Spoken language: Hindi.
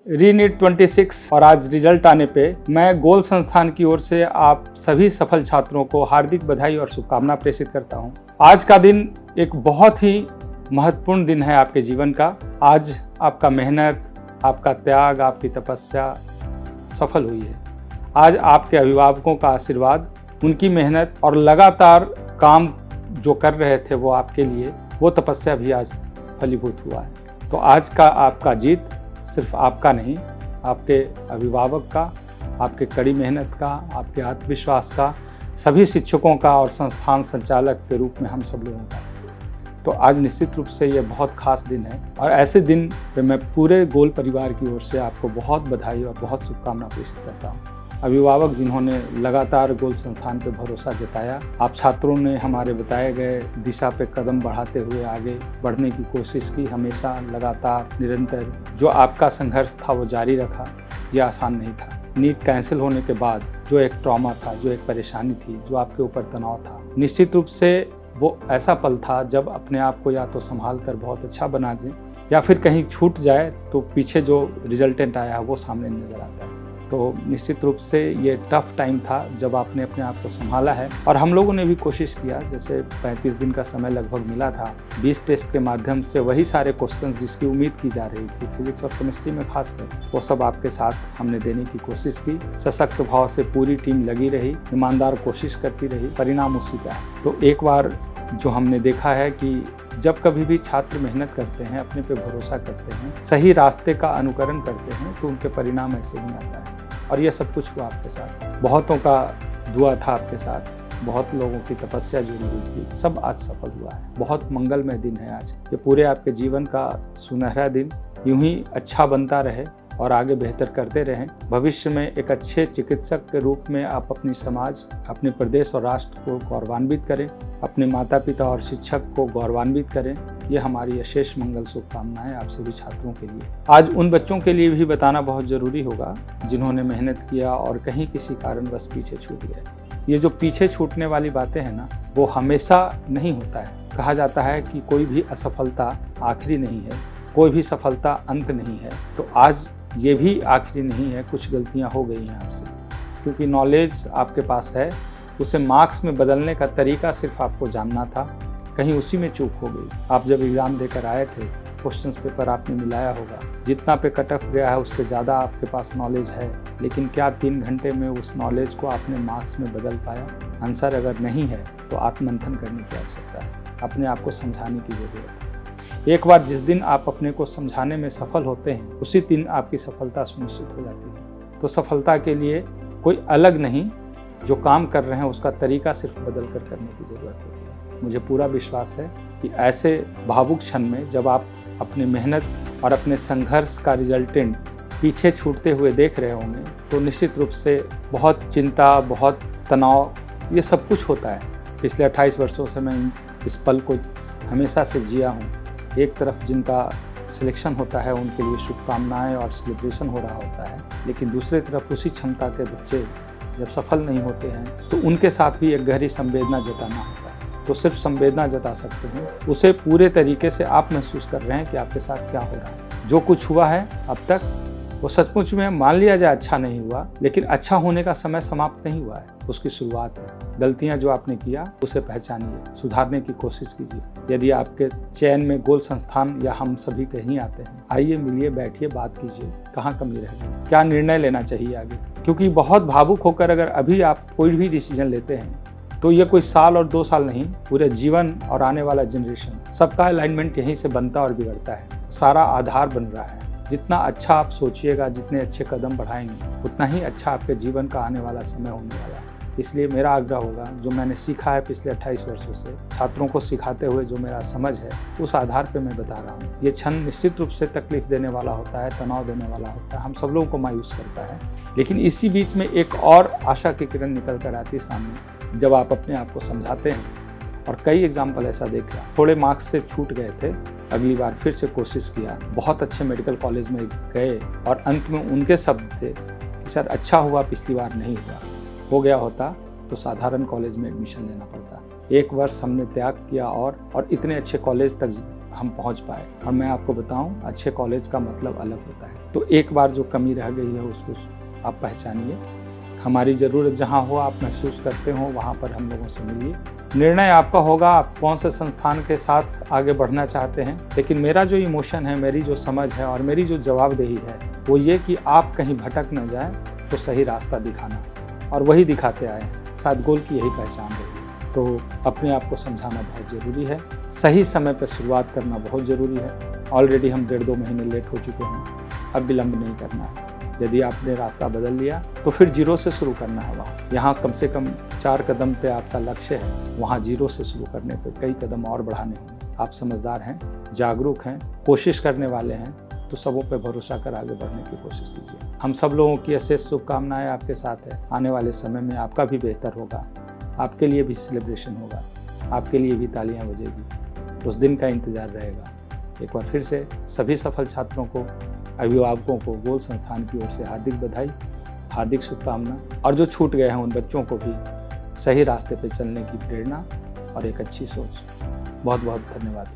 रीनीट 26 और आज रिजल्ट आने पे मैं गोल संस्थान की ओर से आप सभी सफल छात्रों को हार्दिक बधाई और शुभकामना प्रेषित करता हूं। आज का दिन एक बहुत ही महत्वपूर्ण दिन है आपके जीवन का। आज आपका मेहनत, आपका त्याग, आपकी तपस्या सफल हुई है। आज आपके अभिभावकों का आशीर्वाद, उनकी मेहनत और लगातार काम जो कर रहे थे वो आपके लिए, वो तपस्या भी आज फलीभूत हुआ है। तो आज का आपका जीत सिर्फ आपका नहीं, आपके अभिभावक का, आपके कड़ी मेहनत का, आपके आत्मविश्वास का, सभी शिक्षकों का और संस्थान संचालक के रूप में हम सब लोगों का। तो आज निश्चित रूप से ये बहुत खास दिन है और ऐसे दिन पे मैं पूरे गोल परिवार की ओर से आपको बहुत बधाई और बहुत शुभकामना प्रेषित करता हूँ। अभिभावक जिन्होंने लगातार गोल संस्थान पे भरोसा जताया, आप छात्रों ने हमारे बताए गए दिशा पे कदम बढ़ाते हुए आगे बढ़ने की कोशिश की, हमेशा लगातार निरंतर जो आपका संघर्ष था वो जारी रखा। ये आसान नहीं था। नीट कैंसिल होने के बाद जो एक ट्रॉमा था, जो एक परेशानी थी, जो आपके ऊपर तनाव था, निश्चित रूप से वो ऐसा पल था जब अपने आप को या तो संभाल कर बहुत अच्छा बना दें या फिर कहीं छूट जाए तो पीछे जो रिजल्टेंट आया वो सामने नजर आता है। तो निश्चित रूप से ये टफ टाइम था जब आपने अपने आप को संभाला है और हम लोगों ने भी कोशिश किया। जैसे 35 दिन का समय लगभग मिला था, 20 टेस्ट के माध्यम से वही सारे क्वेश्चंस जिसकी उम्मीद की जा रही थी फिजिक्स और केमिस्ट्री में खासकर, वो सब आपके साथ हमने देने की कोशिश की। सशक्त भाव से पूरी टीम लगी रही, ईमानदार कोशिश करती रही, परिणाम उसी का है। तो एक बार जो हमने देखा है कि जब कभी भी छात्र मेहनत करते हैं, अपने पे भरोसा करते हैं, सही रास्ते का अनुकरण करते हैं, तो उनके परिणाम ऐसे ही आता है। और यह सब कुछ हुआ आपके साथ। बहुतों का दुआ था आपके साथ, बहुत लोगों की तपस्या जुड़ी हुई थी, सब आज सफल हुआ है। बहुत मंगलमय दिन है आज। ये पूरे आपके जीवन का सुनहरा दिन यूं ही अच्छा बनता रहे और आगे बेहतर करते रहें। भविष्य में एक अच्छे चिकित्सक के रूप में आप अपनी समाज, अपने प्रदेश और राष्ट्र को गौरवान्वित करें, अपने माता पिता और शिक्षक को गौरवान्वित करें। ये हमारी अशेष मंगल शुभकामनाएं आप सभी छात्रों के लिए। आज उन बच्चों के लिए भी बताना बहुत ज़रूरी होगा जिन्होंने मेहनत किया और कहीं किसी कारणवश पीछे छूट गए। ये जो पीछे छूटने वाली बातें हैं ना, वो हमेशा नहीं होता है। कहा जाता है कि कोई भी असफलता आखिरी नहीं है, कोई भी सफलता अंत नहीं है। तो आज ये भी आखिरी नहीं है। कुछ गलतियां हो गई हैं आपसे, क्योंकि नॉलेज आपके पास है, उसे मार्क्स में बदलने का तरीका सिर्फ आपको जानना था, कहीं उसी में चूक हो गई। आप जब एग्ज़ाम देकर आए थे, क्वेश्चंस पेपर आपने मिलाया होगा, जितना पे कट ऑफ गया है उससे ज़्यादा आपके पास नॉलेज है, लेकिन क्या 3 घंटे में उस नॉलेज को आपने मार्क्स में बदल पाया? आंसर अगर नहीं है तो आत्ममंथन करने की आवश्यकता है, अपने आप को समझाने की ज़रूरत है। एक बार जिस दिन आप अपने को समझाने में सफल होते हैं, उसी दिन आपकी सफलता सुनिश्चित हो जाती है। तो सफलता के लिए कोई अलग नहीं, जो काम कर रहे हैं उसका तरीका सिर्फ बदल कर करने की ज़रूरत होती है। मुझे पूरा विश्वास है कि ऐसे भावुक क्षण में जब आप अपनी मेहनत और अपने संघर्ष का रिजल्टेंट पीछे छूटते हुए देख रहे होंगे, तो निश्चित रूप से बहुत चिंता, बहुत तनाव, ये सब कुछ होता है। पिछले 28 वर्षों से मैं इस पल को हमेशा से जिया हूँ। एक तरफ जिनका सिलेक्शन होता है उनके लिए शुभकामनाएं और सेलिब्रेशन हो रहा होता है, लेकिन दूसरी तरफ उसी क्षमता के बच्चे जब सफल नहीं होते हैं तो उनके साथ भी एक गहरी संवेदना जताना होता है। तो सिर्फ संवेदना जता सकते हैं, उसे पूरे तरीके से आप महसूस कर रहे हैं कि आपके साथ क्या हो रहा है। जो कुछ हुआ है अब तक वो सचमुच में मान लिया जाए अच्छा नहीं हुआ, लेकिन अच्छा होने का समय समाप्त नहीं हुआ है, उसकी शुरुआत है। गलतियां जो आपने किया उसे पहचानिए, सुधारने की कोशिश कीजिए। यदि आपके चयन में गोल संस्थान या हम सभी कहीं आते हैं, आइए मिलिए, बैठिए, बात कीजिए, कहाँ कमी रह गई, क्या निर्णय लेना चाहिए आगे। क्योंकि बहुत भावुक होकर अगर अभी आप कोई भी डिसीजन लेते हैं तो ये कोई साल और 2 साल नहीं, पूरे जीवन और आने वाला जनरेशन, सबका अलाइनमेंट यहीं से बनता और बिगड़ता है। सारा आधार बन रहा है। जितना अच्छा आप सोचिएगा, जितने अच्छे कदम बढ़ाएंगे, उतना ही अच्छा आपके जीवन का आने वाला समय होने वाला है। इसलिए मेरा आग्रह होगा, जो मैंने सीखा है पिछले 28 वर्षों से, छात्रों को सिखाते हुए जो मेरा समझ है, उस आधार पे मैं बता रहा हूँ। ये क्षण निश्चित रूप से तकलीफ देने वाला होता है, तनाव देने वाला होता है, हम सब लोगों को मायूस करता है, लेकिन इसी बीच में एक और आशा की किरण निकल कर आती है सामने, जब आप अपने आप को समझाते हैं। और कई एग्जाम्पल ऐसा देखा, थोड़े मार्क्स से छूट गए थे, अगली बार फिर से कोशिश किया, बहुत अच्छे मेडिकल कॉलेज में गए और अंत में उनके शब्द थे कि सर अच्छा हुआ पिछली बार नहीं हुआ, हो गया होता तो साधारण कॉलेज में एडमिशन लेना पड़ता। 1 वर्ष हमने त्याग किया और इतने अच्छे कॉलेज तक हम पहुंच पाए। और मैं आपको बताऊं, अच्छे कॉलेज का मतलब अलग होता है। तो एक बार जो कमी रह गई है उसको आप पहचानिए। हमारी ज़रूरत जहां हो, आप महसूस करते हो, वहां पर हम लोगों से मिलिए। निर्णय आपका होगा, आप कौन से संस्थान के साथ आगे बढ़ना चाहते हैं। लेकिन मेरा जो इमोशन है, मेरी जो समझ है और मेरी जो जवाबदेही है वो ये कि आप कहीं भटक न जाए तो सही रास्ता दिखाना, और वही दिखाते आए हैं। शायद गोल की यही पहचान है। तो अपने आप को समझाना बहुत ज़रूरी है, सही समय पर शुरुआत करना बहुत ज़रूरी है। ऑलरेडी हम 1.5-2 महीने लेट हो चुके हैं, अब विलम्ब नहीं करना है। यदि आपने रास्ता बदल लिया तो फिर जीरो से शुरू करना है। वहाँ यहाँ कम से कम 4 कदम पे आपका लक्ष्य है, वहाँ जीरो से शुरू करने पे कई कदम और बढ़ाने होंगे। आप समझदार हैं, जागरूक हैं, कोशिश करने वाले हैं, तो सबों पे भरोसा कर आगे बढ़ने की कोशिश कीजिए। हम सब लोगों की अशेष शुभकामनाएं आपके साथ है। आने वाले समय में आपका भी बेहतर होगा, आपके लिए भी सेलिब्रेशन होगा, आपके लिए भी तालियां बजेगी। उस दिन का इंतज़ार रहेगा। एक बार फिर से सभी सफल छात्रों को, अभिभावकों को गोल संस्थान की ओर से हार्दिक बधाई, हार्दिक शुभकामना। और जो छूट गए हैं उन बच्चों को भी सही रास्ते पर चलने की प्रेरणा और एक अच्छी सोच। बहुत बहुत धन्यवाद।